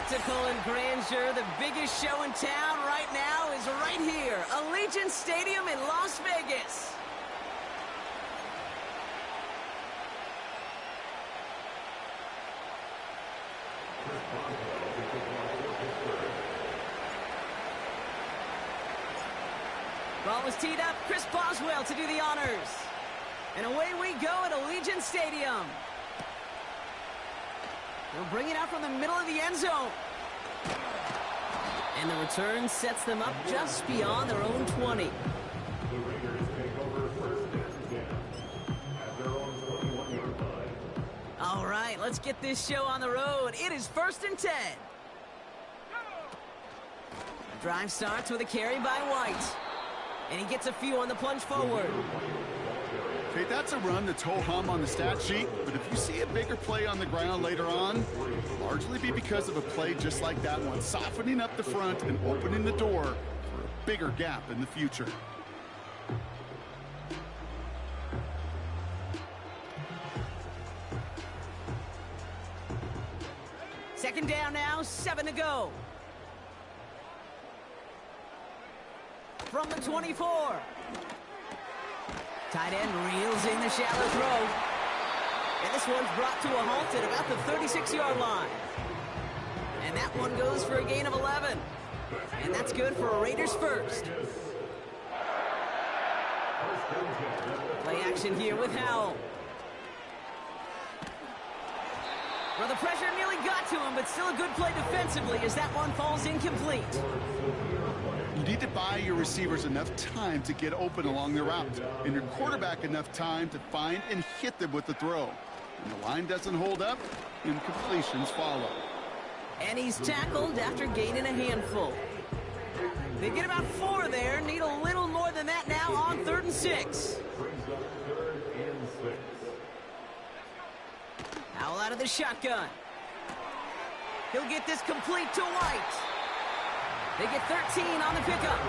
Spectacle and grandeur, the biggest show in town right now is right here, Allegiant Stadium in Las Vegas. Ball was teed up, Chris Boswell to do the honors. And away we go at Allegiant Stadium. They'll bring it out from the middle of the end zone. And the return sets them up just beyond their own 20. The Raiders take over first and 10 at their own 21-yard line. All right, let's get this show on the road. It is 1st and 10. The drive starts with a carry by White. And he gets a few on the plunge forward. Okay, that's a run that's ho-hum on the stat sheet, but if you see a bigger play on the ground later on, it'll largely be because of a play just like that one, softening up the front and opening the door for a bigger gap in the future. Second down now, 7 to go. From the 24. Tight end reels in the shallow throw. And this one's brought to a halt at about the 36-yard line. And that one goes for a gain of 11. And that's good for a Raiders first. Play action here with Howell. Well, the pressure nearly got to him, but still a good play defensively as that one falls incomplete. You need to buy your receivers enough time to get open along the route, and your quarterback enough time to find and hit them with the throw. When the line doesn't hold up, incompletions follow. And he's tackled after gaining a handful. They get about 4 there, need a little more than that now on 3rd and 6. Howell out of the shotgun. He'll get this complete to White. They get 13 on the pickup.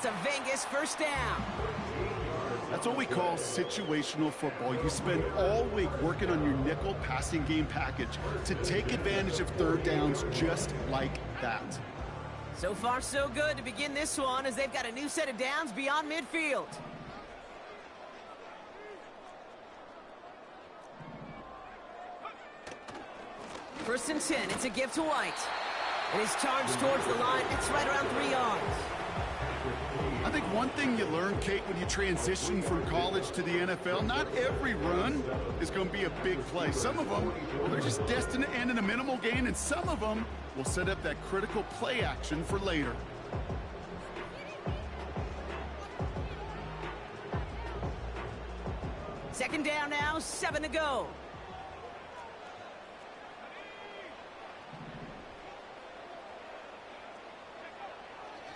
That's a Vegas first down. That's what we call situational football. You spend all week working on your nickel passing game package to take advantage of 3rd downs just like that. So far, so good to begin this one as they've got a new set of downs beyond midfield. First and 10, it's a give to White. It is charged towards the line. It's right around 3 yards. I think one thing you learn, Kate, when you transition from college to the NFL, not every run is going to be a big play. Some of them, well, they're just destined to end in a minimal gain, and some of them will set up that critical play action for later. Second down now, 7 to go.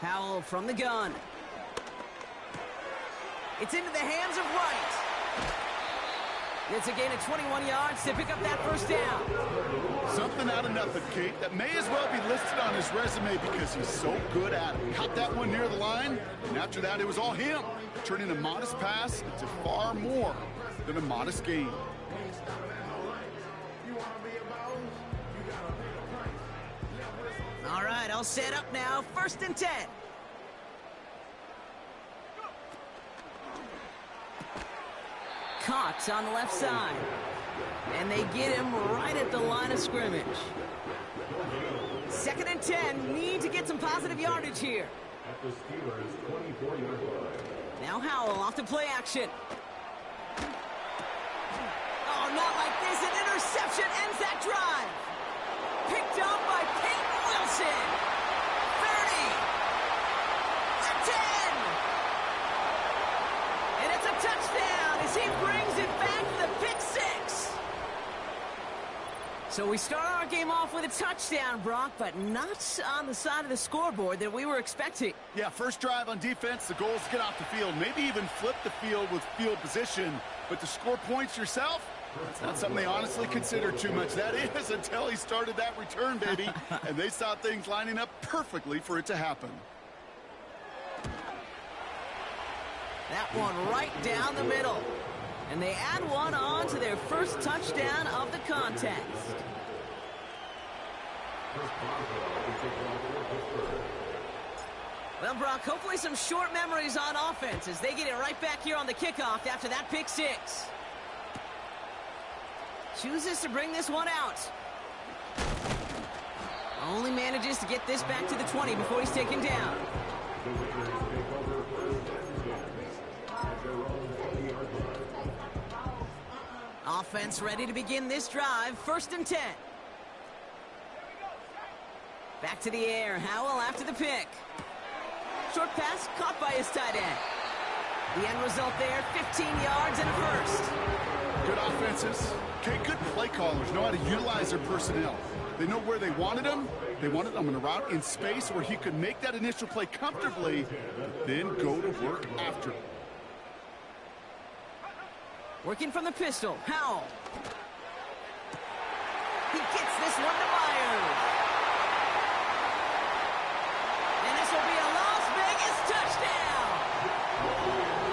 Howell from the gun. It's into the hands of Wright. It's a gain of 21 yards to pick up that first down. Something out of nothing, Kate. That may as well be listed on his resume because he's so good at it. Caught that one near the line, and after that, it was all him. Turning a modest pass into far more than a modest gain. All right, I'll set up now. 1st and 10. Caught on the left side. And they get him right at the line of scrimmage. 2nd and 10. Need to get some positive yardage here. At the Steelers' 24-yard line. Now Howell off to play action. Oh, not like this. An interception ends that drive. Picked up by Peyton Wilson. 30. The 10. And it's a touchdown as he brings it back to the pick 6. So we start our game off with a touchdown, Brock, but not on the side of the scoreboard that we were expecting. Yeah, first drive on defense, the goal is to get off the field, maybe even flip the field with field position. But to score points yourself, it's not something they honestly consider too much. That is until he started that return, baby. And they saw things lining up perfectly for it to happen. That one right down the middle. And they add one on to their first touchdown of the contest. Well, Brock, hopefully some short memories on offense as they get it right back here on the kickoff after that pick 6. Chooses to bring this one out. Only manages to get this back to the 20 before he's taken down. Offense ready to begin this drive. 1st and 10. Back to the air. Howell after the pick. Short pass caught by his tight end. The end result there, 15 yards and a first. Good offenses. Okay, good play callers know how to utilize their personnel. They know where they wanted him. They wanted him in a route in space where he could make that initial play comfortably, but then go to work after. Working from the pistol, Howell. He gets this one to Myers. And this will be a Las Vegas touchdown.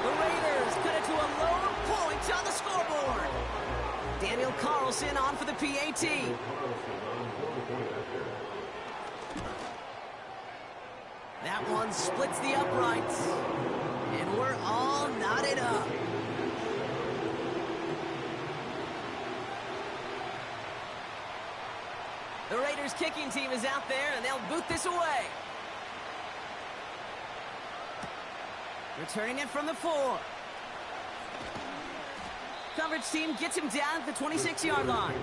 The Raiders cut it to a lone point on the scoreboard. Daniel Carlson on for the PAT. That one splits the uprights. And we're all knotted up. The Raiders kicking team is out there, and they'll boot this away. Returning it from the 4. Coverage team gets him down at the 26-yard line.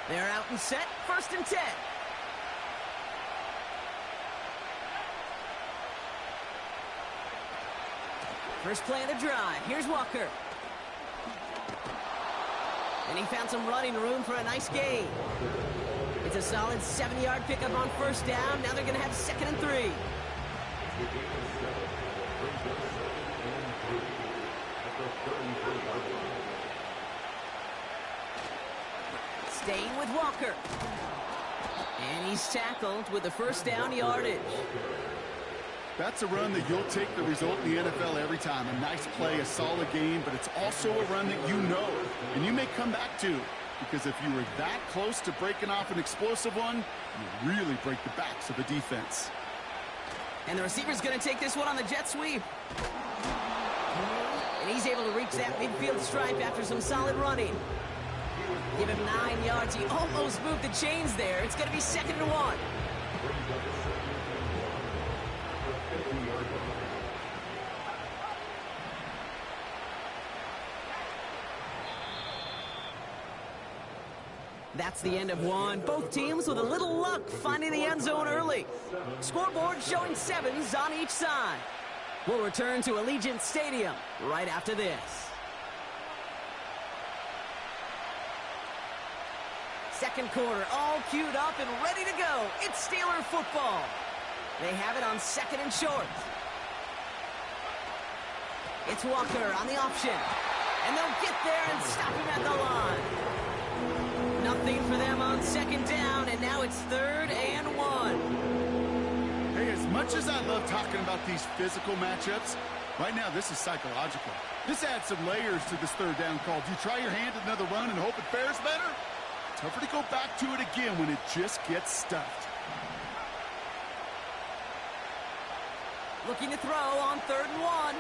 They're out and set. 1st and 10. First play of the drive. Here's Walker. And he found some running room for a nice gain. It's a solid 7-yard pickup on 1st down. Now they're going to have 2nd and 3. Staying with Walker. And he's tackled with the 1st down yardage. That's a run that you'll take the result in the NFL every time. A nice play, a solid game, but it's also a run that you know and you may come back to, because if you were that close to breaking off an explosive one, you really break the backs of the defense. And the receiver's going to take this one on the jet sweep. And he's able to reach that midfield stripe after some solid running. Give him 9 yards. He almost moved the chains there. It's going to be 2nd and 1. That's the end of one. Both teams with a little luck finding the end zone early. Scoreboard showing 7s on each side. We'll return to Allegiant Stadium right after this. Second quarter, all queued up and ready to go. It's Steeler football. They have it on 2nd and short. It's Walker on the option. And they'll get there and stop him at the line. Nothing for them on 2nd down, and now it's 3rd and 1. Hey, as much as I love talking about these physical matchups, right now this is psychological. This adds some layers to this 3rd down call. Do you try your hand at another run and hope it fares better? Tougher to go back to it again when it just gets stuffed. Looking to throw on 3rd and 1.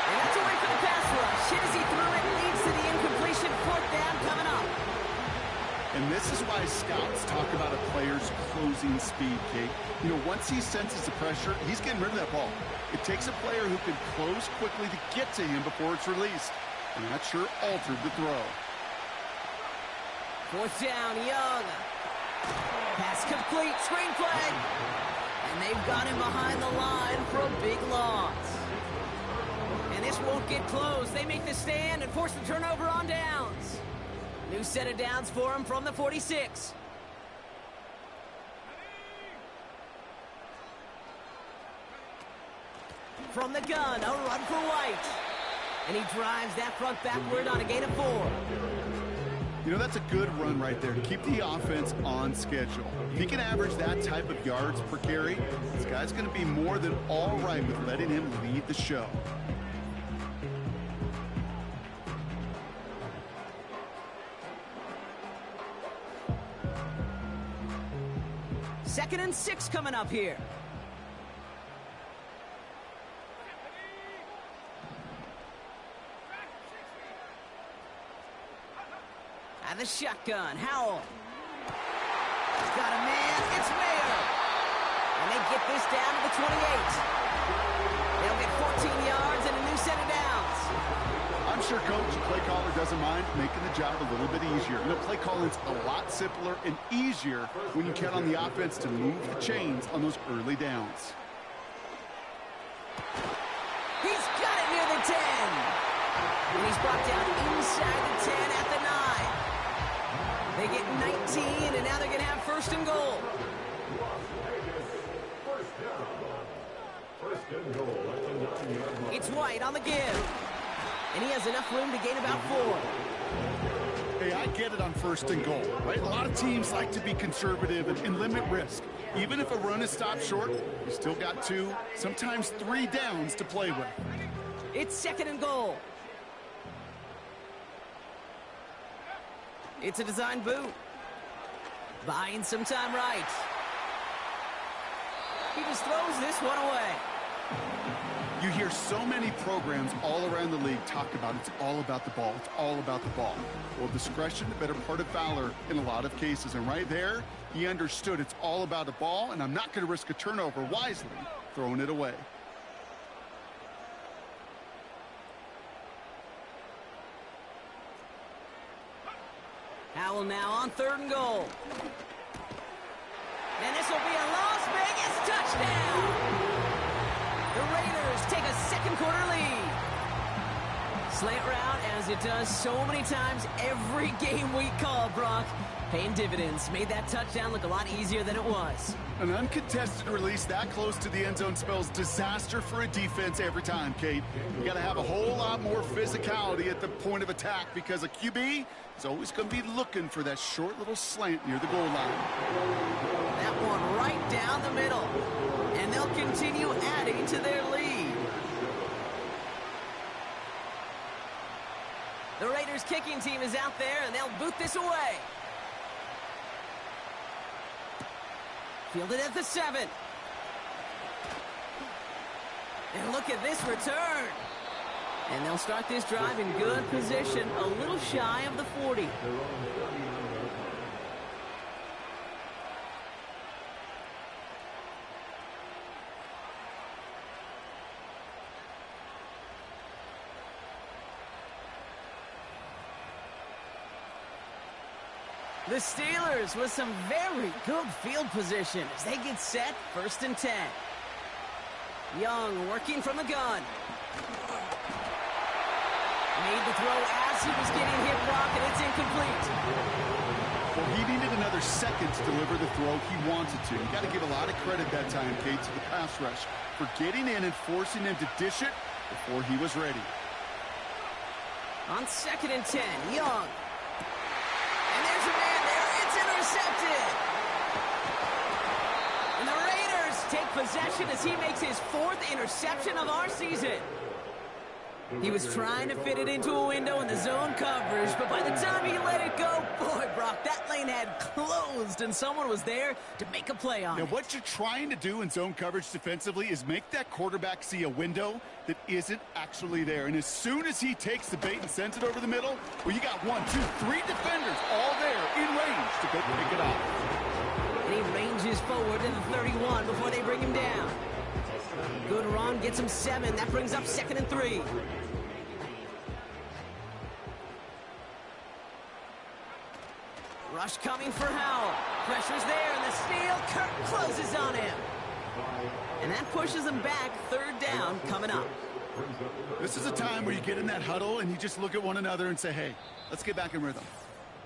And that's away for the pass rush. Hizzy threw it, leads to the incompletion. 4th down coming up. And this is why scouts talk about a player's closing speed, Kate. You know, once he senses the pressure, he's getting rid of that ball. It takes a player who can close quickly to get to him before it's released. And that sure altered the throw. 4th down, Young. Pass complete, screenplay. And they've got him behind the line for a big loss. And this won't get close. They make the stand and force the turnover on downs. New set of downs for him from the 46. From the gun, a run for White. And he drives that front backward on a gain of 4. You know, that's a good run right there to keep the offense on schedule. If he can average that type of yards per carry, this guy's going to be more than all right with letting him lead the show. Second and 6 coming up here. And the shotgun, Howell. He's got a man, it's Mayer. And they get this down to the 28. They'll get 14 yards and a new set of downs. I'm sure coach, the play caller doesn't mind making the job a little bit easier. You know, play calling's a lot simpler and easier when you count on the offense to move the chains on those early downs. He's got it near the 10. And he's brought down inside the 10 at the 9. They get 19, and now they're going to have 1st and goal. It's White on the give. And he has enough room to gain about 4. Hey, I get it on 1st and goal, right? A lot of teams like to be conservative and limit risk. Even if a run is stopped short, you still got 2, sometimes 3 downs to play with. It's 2nd and goal. It's a design boot. Buying some time right. He just throws this one away. You hear so many programs all around the league talk about it's all about the ball. It's all about the ball. Well, discretion, the better part of valor in a lot of cases. And right there, he understood it's all about the ball, and I'm not going to risk a turnover wisely, throwing it away. Howell now on 3rd and goal. And this will be a Las Vegas touchdown. The Raiders take a 2nd quarter lead. Slant route, as it does so many times every game we call, Brock. Paying dividends. Made that touchdown look a lot easier than it was. An uncontested release that close to the end zone spells disaster for a defense every time, Kate. You got to have a whole lot more physicality at the point of attack because a QB is always going to be looking for that short little slant near the goal line. That one right down the middle. And they'll continue adding to their lead. The Raiders kicking team is out there, and they'll boot this away. Fielded at the 7. And look at this return. And they'll start this drive in good position, a little shy of the 40. The Steelers with some very good field position as they get set, 1st and 10. Young working from the gun. Made the throw as he was getting hit, Brock, and it's incomplete. Well, he needed another second to deliver the throw he wanted to. You got to give a lot of credit that time, Kate, to the pass rush for getting in and forcing him to dish it before he was ready. On 2nd and 10, Young. And there's a man there. It's intercepted. And the Raiders take possession as he makes his 4th interception of our season. He was trying to fit it into a window in the zone coverage, but by the time he let it go, boy, Brock, that lane had closed, and someone was there to make a play on it. Now, what you're trying to do in zone coverage defensively is make that quarterback see a window that isn't actually there. And as soon as he takes the bait and sends it over the middle, well, you got 1, 2, 3 defenders all there in range to go pick it off. And he ranges forward to the 31 before they bring him down. Good run, gets him 7. That brings up 2nd and 3. Rush coming for Howell. Pressure's there, and the steal. Kirk closes on him. And that pushes him back. 3rd down coming up. This is a time where you get in that huddle and you just look at one another and say, hey, let's get back in rhythm.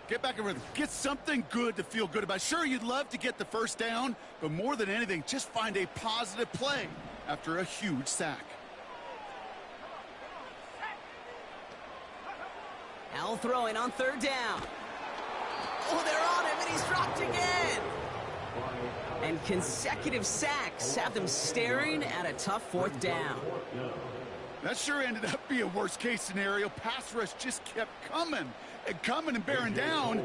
Get back in rhythm. Get something good to feel good about. Sure, you'd love to get the 1st down, but more than anything, just find a positive play after a huge sack. Howell throwing on 3rd down. Oh, they're on him, and he's dropped again. And consecutive sacks have them staring at a tough 4th down. That sure ended up being a worst-case scenario. Pass rush just kept coming and bearing down,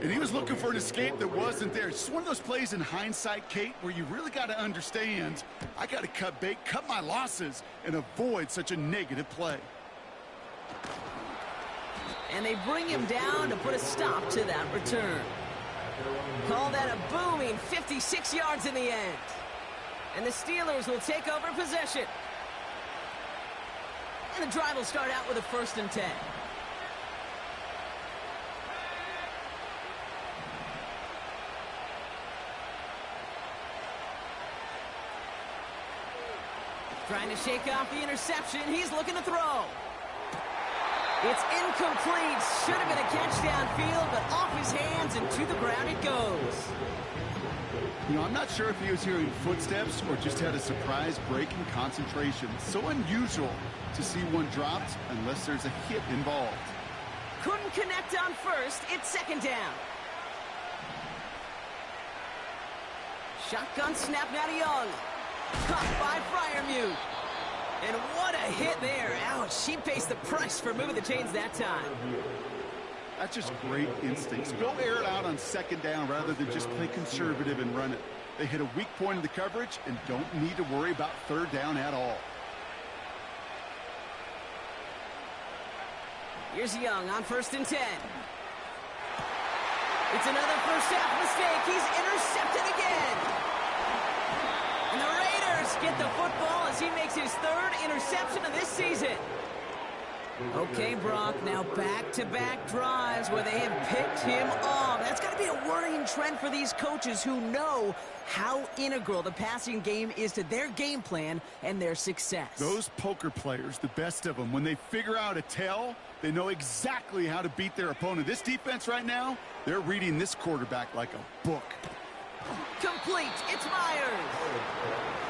and he was looking for an escape that wasn't there. It's just one of those plays in hindsight, Kate, where you really got to understand, I got to cut bait, cut my losses, and avoid such a negative play. And they bring him down to put a stop to that return. Call that a booming 56 yards in the end. And the Steelers will take over possession. And the drive will start out with a 1st and 10. Trying to shake off the interception. He's looking to throw. It's incomplete. Should have been a catch downfield, but off his hands and to the ground it goes. You know, I'm not sure if he was hearing footsteps or just had a surprise break in concentration. It's so unusual to see one dropped unless there's a hit involved. Couldn't connect on 1st. It's 2nd down. Shotgun snap now to Young. Caught by Freiermuth. And what a hit there. Ouch, she pays the price for moving the chains that time. That's just great instincts. Go air it out on 2nd down rather than just play conservative and run it. They hit a weak point in the coverage and don't need to worry about 3rd down at all. Here's Young on 1st and 10. It's another first half mistake. He's intercepted again. And the Raiders get the football as he makes his 3rd interception of this season. Okay, Brock, now back-to-back drives where they have picked him off. That's got to be a worrying trend for these coaches who know how integral the passing game is to their game plan and their success. Those poker players, the best of them, when they figure out a tell, they know exactly how to beat their opponent. This defense right now, they're reading this quarterback like a book. Complete. It's Myers.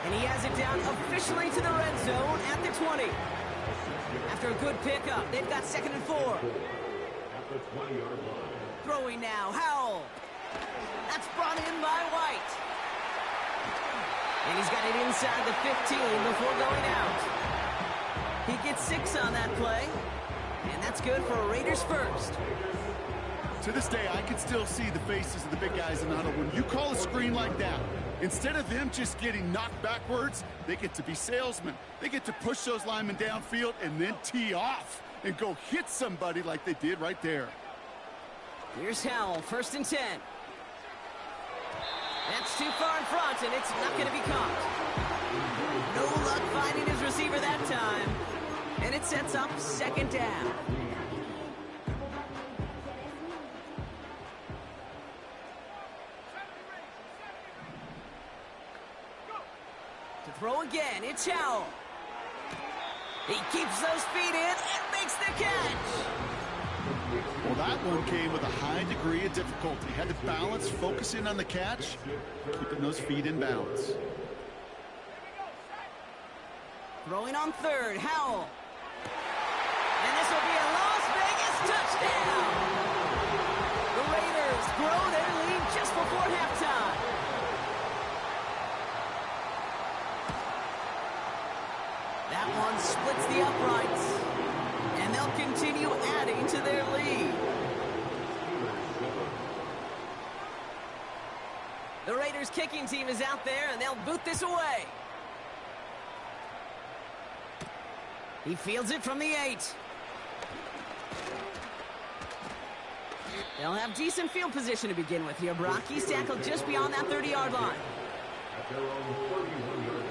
And he has it down officially to the red zone at the 20. After a good pickup, they've got 2nd and 4. Throwing now, Howell. That's brought in by White. And he's got it inside the 15 before going out. He gets 6 on that play. And that's good for a Raiders 1st. To this day, I can still see the faces of the big guys in the huddle. When you call a screen like that, instead of them just getting knocked backwards, they get to be salesmen. They get to push those linemen downfield and then tee off and go hit somebody like they did right there. Here's Howell, 1st and 10. That's too far in front, and it's not going to be caught. No luck finding his receiver that time. And it sets up 2nd down. throw again. It's Howell. He keeps those feet in and makes the catch. Well, that one came with a high degree of difficulty. Had to balance, focusing on the catch, keeping those feet in bounds. Throwing on third, Howell. And this will be a Las Vegas touchdown. The Raiders grow their lead just before halftime. That one splits the uprights. And they'll continue adding to their lead. The Raiders kicking team is out there, and they'll boot this away. He fields it from the 8. They'll have decent field position to begin with here, Brock. He's tackled just beyond that 30-yard line. At their own 31-yard line.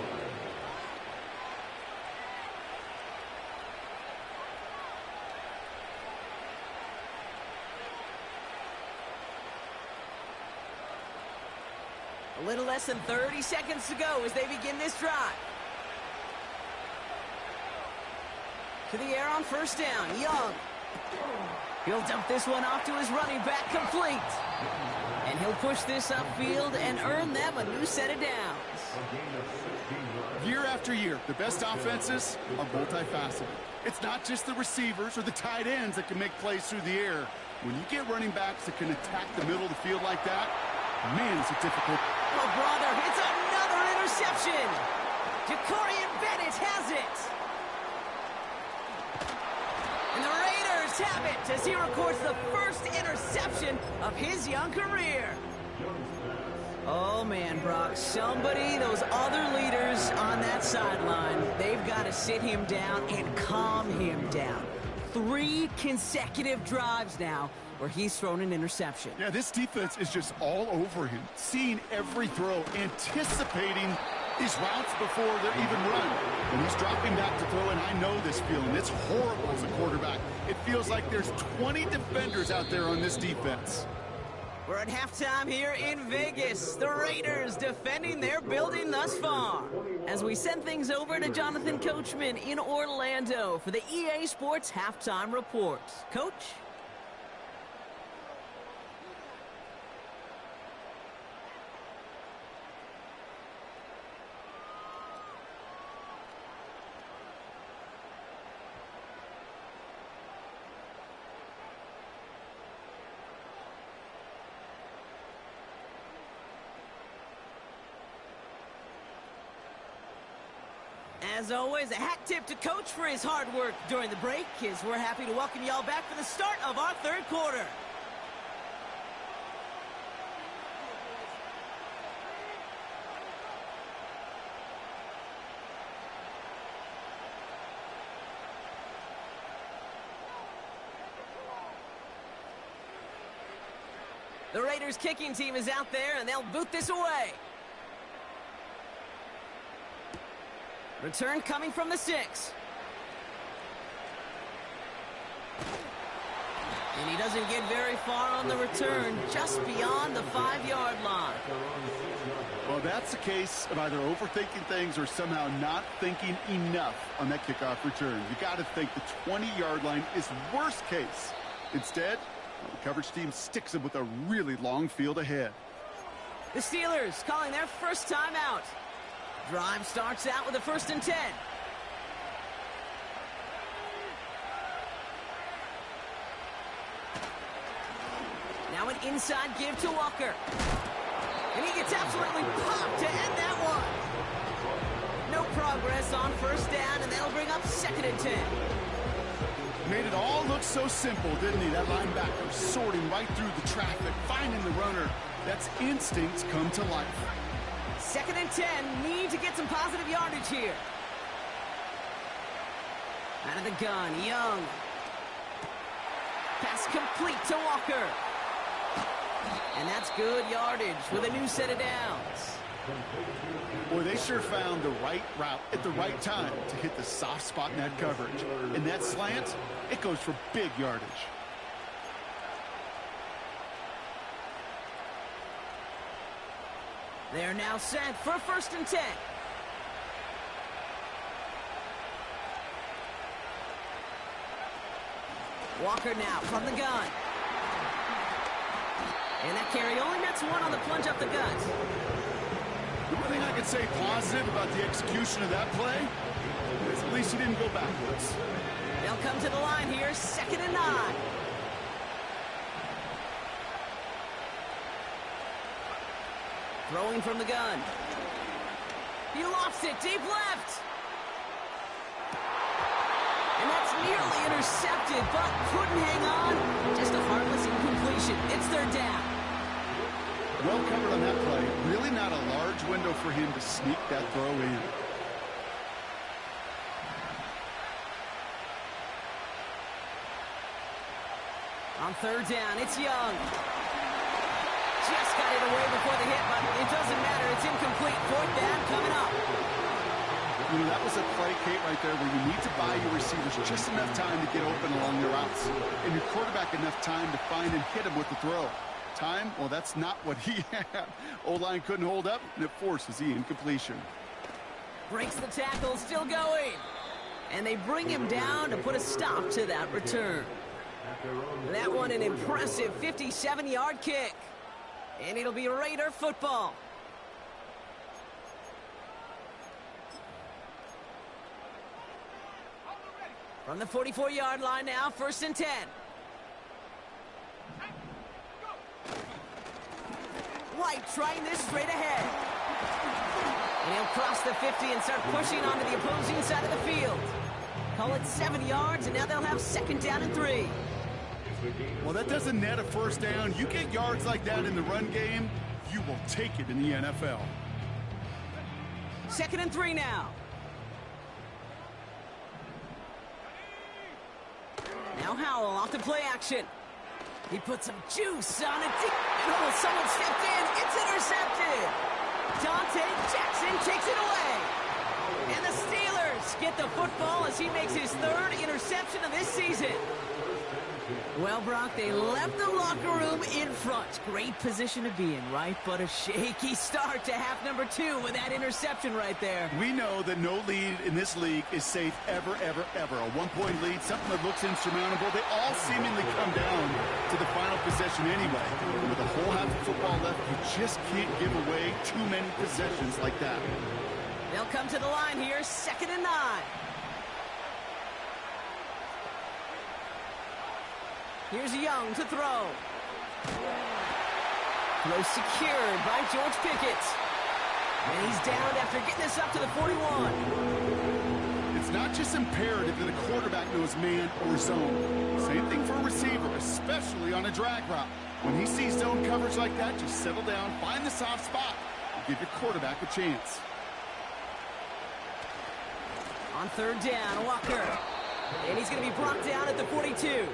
A little less than 30 seconds to go as they begin this drive. To the air on first down, Young. He'll dump this one off to his running back, complete. And he'll push this upfield and earn them a new set of downs. Year after year, the best offenses are multifaceted. It's not just the receivers or the tight ends that can make plays through the air. When you get running backs that can attack the middle of the field like that, man, it's a difficult. Oh, brother, it's another interception. Jacorian Bennett has it. And the Raiders have it as he records the first interception of his young career. Oh, man, Brock, somebody, those other leaders on that sideline, they've got to sit him down and calm him down. 3 consecutive drives now where he's thrown an interception. Yeah, this defense is just all over him, seeing every throw, anticipating these routes before they're even run. When he's dropping back to throw, and I know this feeling, it's horrible as a quarterback. It feels like there's 20 defenders out there on this defense. We're at halftime here in Vegas. The Raiders defending their building thus far. As we send things over to Jonathan Coachman in Orlando for the EA Sports Halftime Report. Coach? As always, a hat tip to Coach for his hard work during the break, as we're happy to welcome y'all back for the start of our third quarter. The Raiders kicking team is out there, and they'll boot this away. Return coming from the 6. And he doesn't get very far on the return, just beyond the 5-yard line. Well, that's the case of either overthinking things or somehow not thinking enough on that kickoff return. You got to think the 20-yard line is worst case. Instead, the coverage team sticks him with a really long field ahead. The Steelers calling their first timeout. Drive starts out with a 1st and 10. Now an inside give to Walker. And he gets absolutely popped to end that one. No progress on first down, and that'll bring up 2nd and 10. Made it all look so simple, didn't he? That linebacker sorting right through the traffic, finding the runner. That's instincts come to life. 2nd and 10, need to get some positive yardage here. Out of the gun, Young. Pass complete to Walker. And that's good yardage with a new set of downs. Boy, they sure found the right route at the right time to hit the soft spot in that coverage. And that slant, it goes for big yardage. They're now set for 1st and 10. Walker now from the gun. And that carry only nets one on the plunge up the gut. The one thing I could say positive about the execution of that play is at least he didn't go backwards. They'll come to the line here, 2nd and 9. Throwing from the gun. He lofts it deep left. And that's nearly intercepted, but couldn't hang on. Just a heartless incompletion. It's 3rd down. Well covered on that play. Really not a large window for him to sneak that throw in. On 3rd down, it's Young. Just got it away before the hit, but it doesn't matter. It's incomplete. 4th down coming up. You know, that was a play, Kate, right there where you need to buy your receivers just enough time to get open along their routes. And your quarterback enough time to find and hit him with the throw. Time? Well, that's not what he had. O-line couldn't hold up, and it forces the incompletion. Breaks the tackle, still going. And they bring him down to put a stop to that return. That one an impressive 57-yard kick. And it'll be Raider football. From the 44-yard line now, 1st and 10. White trying this straight ahead. And he'll cross the 50 and start pushing onto the opposing side of the field. Call it 7 yards, and now they'll have 2nd down and 3. Well, that doesn't net a 1st down. You get yards like that in the run game, you will take it in the NFL. 2nd and 3 now. Now Howell off the play action. He puts some juice on it. And oh, someone stepped in. It's intercepted. Dante Jackson takes it away. And the Steelers get the football as he makes his 3rd interception of this season. Well, Brock, they left the locker room in front. Great position to be in, right? But a shaky start to half number 2 with that interception right there. We know that no lead in this league is safe ever, ever, ever. A 1-point lead, something that looks insurmountable. They all seemingly come down to the final possession anyway. With a whole half of football left, you just can't give away too many possessions like that. They'll come to the line here, 2nd and 9. Here's Young to throw. Throw secured by George Pickett. And he's down after getting this up to the 41. It's not just imperative that a quarterback knows man or zone. Same thing for a receiver, especially on a drag route. When he sees zone coverage like that, just settle down, find the soft spot, and give your quarterback a chance. On 3rd down, Walker. And he's going to be brought down at the 42.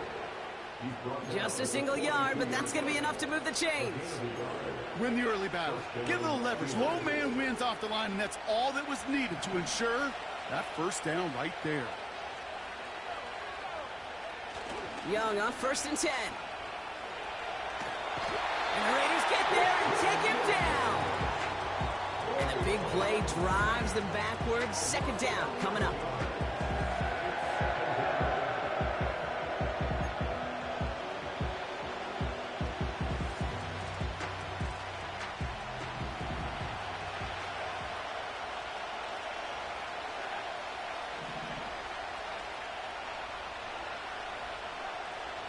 Just a single yard, but that's going to be enough to move the chains. Win the early battle. Get a little leverage. Low man wins off the line, and that's all that was needed to ensure that 1st down right there. Young on 1st and 10. And the Raiders get there and take him down. And the big play drives them backwards. 2nd down coming up.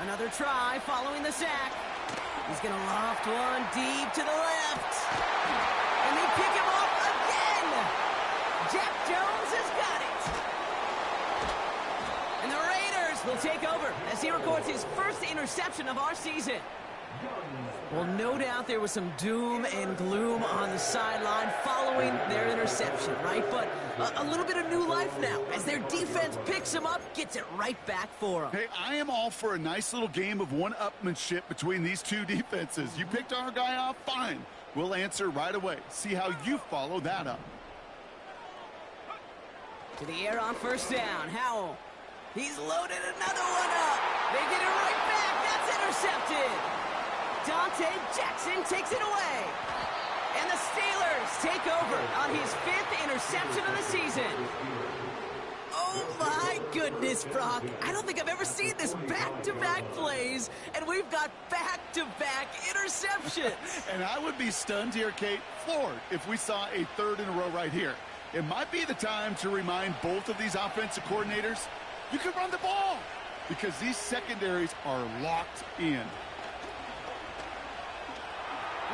Another try following the sack. He's going to loft one deep to the left. And they pick him up again. Jack Jones has got it. And the Raiders will take over as he records his 1st interception of our season. Well, no doubt there was some doom and gloom on the sideline following their interception, right? But a little bit of new life now as their defense picks him up, gets it right back for them. Hey, I am all for a nice little game of one-upmanship between these two defenses. You picked our guy off, fine. We'll answer right away. See how you follow that up. To the air on 1st down. Howell. He's loaded another one up. They get it right back. That's intercepted. Dante Jackson takes it away. And the Steelers take over on his 5th interception of the season. Oh, my goodness, Brock. I don't think I've ever seen this back-to-back plays, and we've got back-to-back interceptions. And I would be stunned here, Kate, floored, if we saw a third in a row right here. It might be the time to remind both of these offensive coordinators, you can run the ball, because these secondaries are locked in.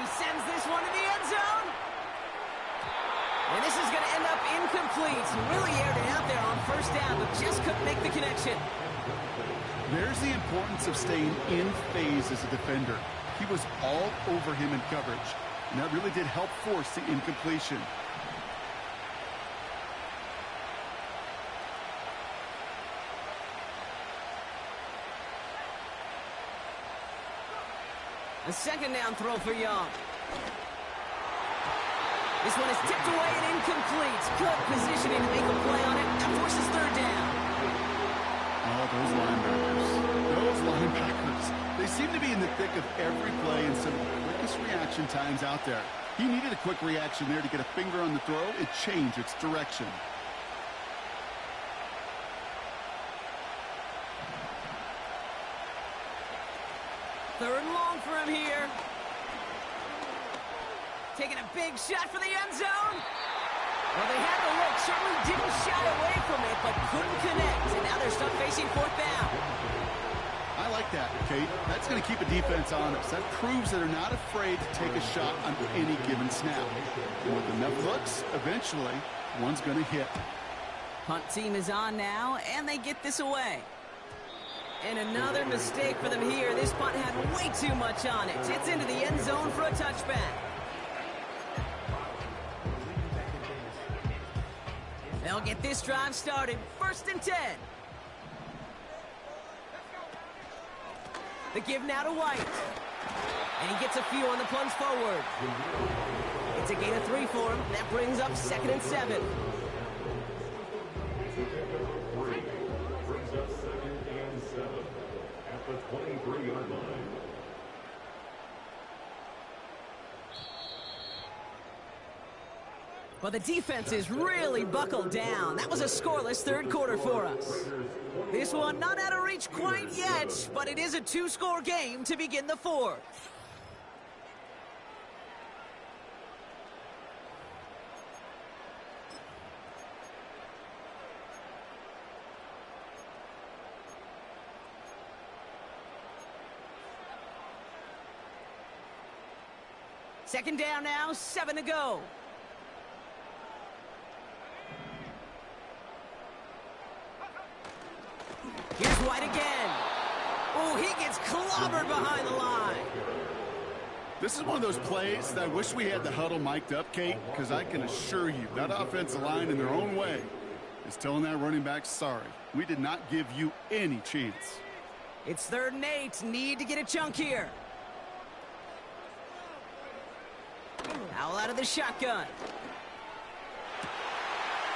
He sends this one to the end zone. And this is going to end up incomplete. Really aired it out there on first down, but just couldn't make the connection. There's the importance of staying in phase as a defender. He was all over him in coverage, and that really did help force the incompletion. A second down throw for Young. This one is tipped away and incomplete. Good positioning to make a play on it. That forces third down. Oh, those linebackers. They seem to be in the thick of every play and some of the quickest reaction times out there. He needed a quick reaction there to get a finger on the throw. It changed its direction. Third and long for him here. Taking a big shot for the end zone. Well, they had the look. Certainly didn't shy away from it, but couldn't connect. And now they're stuck facing fourth down. I like that, Kate. That's going to keep a defense honest. That proves that they're not afraid to take a shot on any given snap. And with enough looks, eventually, one's going to hit. Punt team is on now, and they get this away. And another mistake for them here. This punt had way too much on it. It's into the end zone for a touchback. They'll get this drive started. 1st and 10. The give now to White. And he gets a few on the plunge forward. It's a gain of 3 for him. That brings up 2nd and 7. Brings up 2nd and 7 at the 23-yard line. Well, the defense is really buckled down. That was a scoreless third quarter for us. This one not out of reach quite yet, but it is a 2-score game to begin the fourth. Second down now, 7 to go. Here's White again. Oh, he gets clobbered behind the line. This is one of those plays that I wish we had the huddle mic'd up, Kate, because I can assure you that offensive line in their own way is telling that running back, sorry, we did not give you any chance. It's 3rd and 8. Need to get a chunk here. Howell out of the shotgun.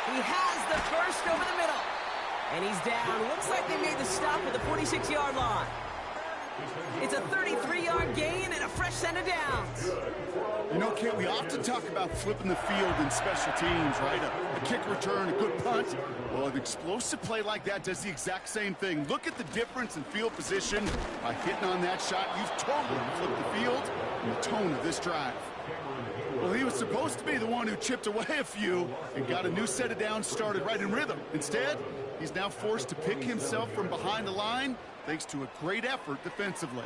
He has the first over the middle. And he's down. Looks like they made the stop at the 46-yard line. It's a 33-yard gain and a fresh set of downs. You know, Kate, we often talk about flipping the field in special teams, right? A kick return, a good punt. Well, an explosive play like that does the exact same thing. Look at the difference in field position. By hitting on that shot, you've totally flipped the field and the tone of this drive. Well, he was supposed to be the one who chipped away a few and got a new set of downs started right in rhythm. Instead, he's now forced to pick himself from behind the line thanks to a great effort defensively.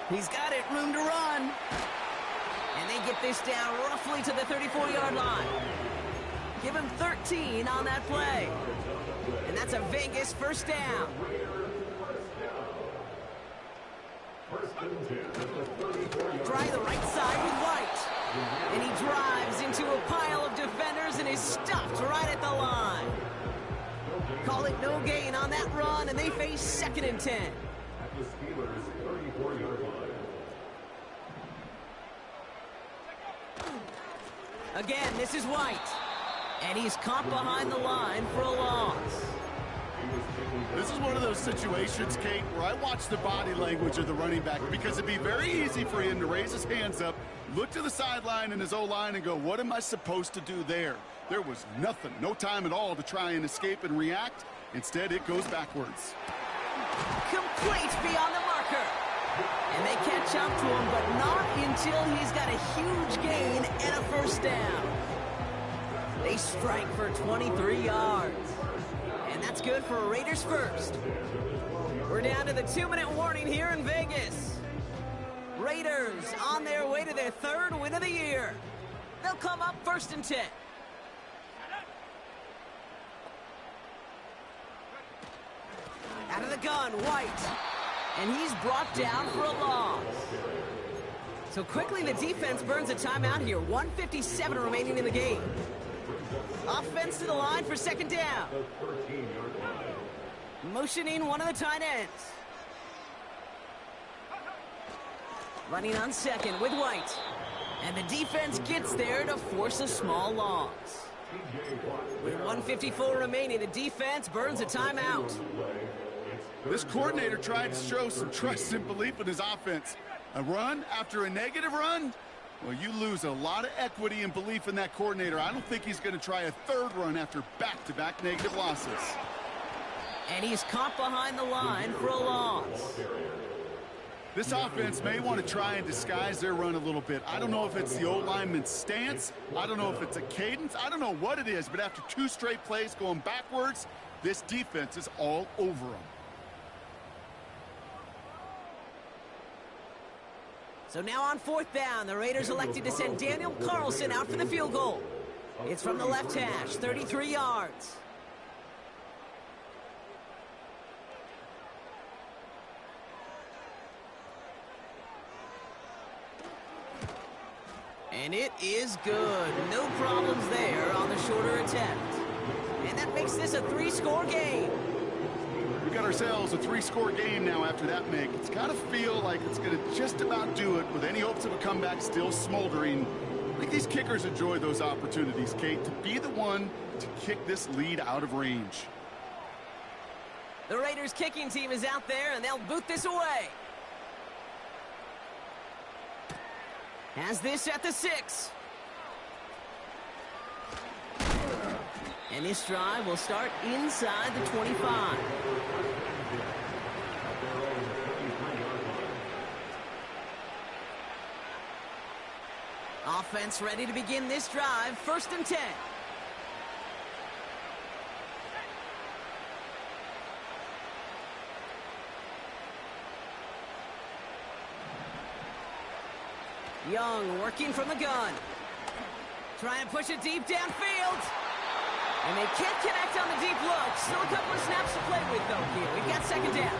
He's got it, room to run. And they get this down roughly to the 34-yard line. Give him 13 on that play. And that's a Vegas first down. Try the right side with White. And he drives into a pile of defenders and is stopped right at the line. Call it no gain on that run, and they face 2nd and 10. At the Steelers' 34-yard line. Again, this is White. And he's caught behind the line for a loss. He was taken This is one of those situations, Kate, where I watch the body language of the running back because it'd be very easy for him to raise his hands up, look to the sideline in his O-line and go, what am I supposed to do there? There was nothing, no time at all to try and escape and react. Instead, it goes backwards. Complete beyond the marker. And they catch up to him, but not until he's got a huge gain and a first down. They strike for 23 yards. And that's good for a Raiders first. We're down to the 2-minute warning here in Vegas. Raiders on their way to their third win of the year. They'll come up 1st and 10. Out of the gun, White. And he's brought down for a loss. So quickly the defense burns a timeout here. 1:57 remaining in the game. Offense to the line for 2nd down. Motioning one of the tight ends. Running on 2nd with White. And the defense gets there to force a small loss. With 1:54 remaining, the defense burns a timeout. This coordinator tried to show some trust and belief in his offense. A run after a negative run? Well, you lose a lot of equity and belief in that coordinator. I don't think he's going to try a 3rd run after back-to-back negative losses. And he's caught behind the line for a loss. This offense may want to try and disguise their run a little bit. I don't know if it's the old lineman's stance. I don't know if it's a cadence. I don't know what it is, but after 2 straight plays going backwards, this defense is all over them. So now on 4th down, the Raiders elected to send Daniel Carlson out for the field goal. It's from the left hash, 33 yards. And it is good. No problems there on the shorter attempt. And that makes this a 3-score game. We got ourselves a 3-score game now after that make. It's got to feel like it's going to just about do it with any hopes of a comeback still smoldering. I think these kickers enjoy those opportunities, Kate, to be the one to kick this lead out of range. The Raiders kicking team is out there, and they'll boot this away. Has this at the 6. And this drive will start inside the 25. Offense ready to begin this drive. 1st and 10. Young working from the gun. Trying to push it deep downfield. And they can't connect on the deep look. Still a couple of snaps to play with, though, here. We've got 2nd down.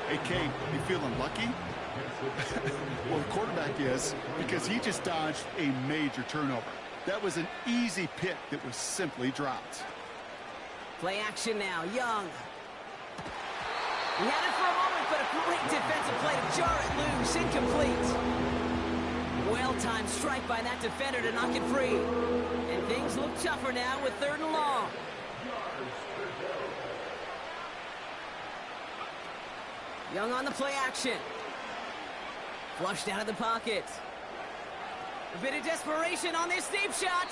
Hey, Kate, you feeling lucky? Well, the quarterback is, because he just dodged a major turnover. That was an easy pick that was simply dropped. Play action now. Young. He had it for a moment, but a great defensive play to jar it loose. Incomplete. Well-timed strike by that defender to knock it free. And things look tougher now with 3rd and long. Young on the play action. Flushed out of the pocket. A bit of desperation on this deep shot.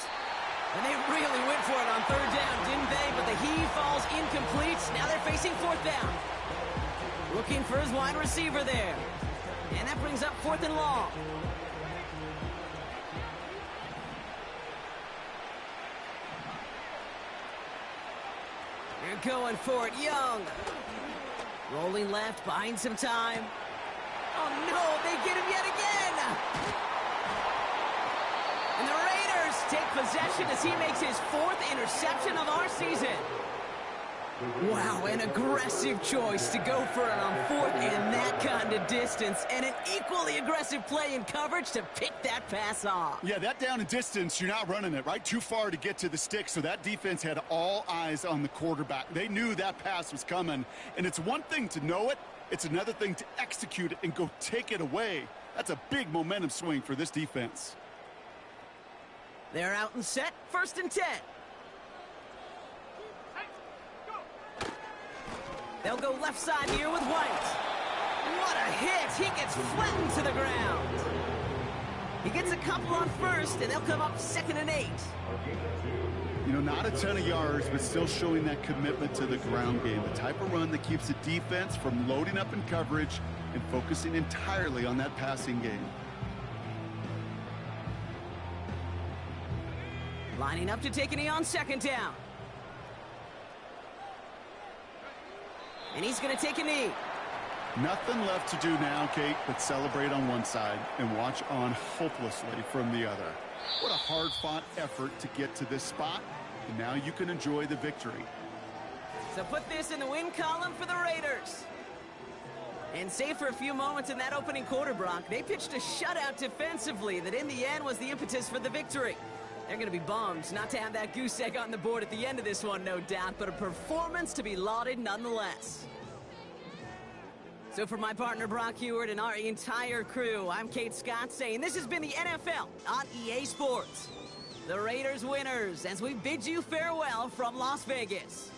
And they really went for it on 3rd down, didn't they? But the heave falls incomplete. Now they're facing 4th down. Looking for his wide receiver there. And that brings up 4th and long. They're going for it. Young. Rolling left, buying some time. Oh, no, they get him yet again. And the Raiders take possession as he makes his 4th interception of our season. Wow, an aggressive choice to go for it on 4th and that kind of distance. And an equally aggressive play in coverage to pick that pass off. Yeah, that down and distance, you're not running it, right? Too far to get to the stick, so that defense had all eyes on the quarterback. They knew that pass was coming. And it's one thing to know it. It's another thing to execute it and go take it away. That's a big momentum swing for this defense. They're out and set. 1st and 10. They'll go left side here with White. What a hit! He gets flattened to the ground. He gets a couple on first, and they'll come up 2nd and 8. You know, not a ton of yards, but still showing that commitment to the ground game. The type of run that keeps the defense from loading up in coverage and focusing entirely on that passing game. Lining up to take a knee on 2nd down. And he's going to take a knee. Nothing left to do now, Kate, but celebrate on one side and watch on hopelessly from the other. What a hard-fought effort to get to this spot, and now you can enjoy the victory. So put this in the win column for the Raiders. And save for a few moments in that opening quarter, Brock, they pitched a shutout defensively that in the end was the impetus for the victory. They're going to be bummed not to have that goose egg on the board at the end of this one, no doubt, but a performance to be lauded nonetheless. So for my partner Brock Huard and our entire crew, I'm Kate Scott saying this has been the NFL on EA Sports. The Raiders winners as we bid you farewell from Las Vegas.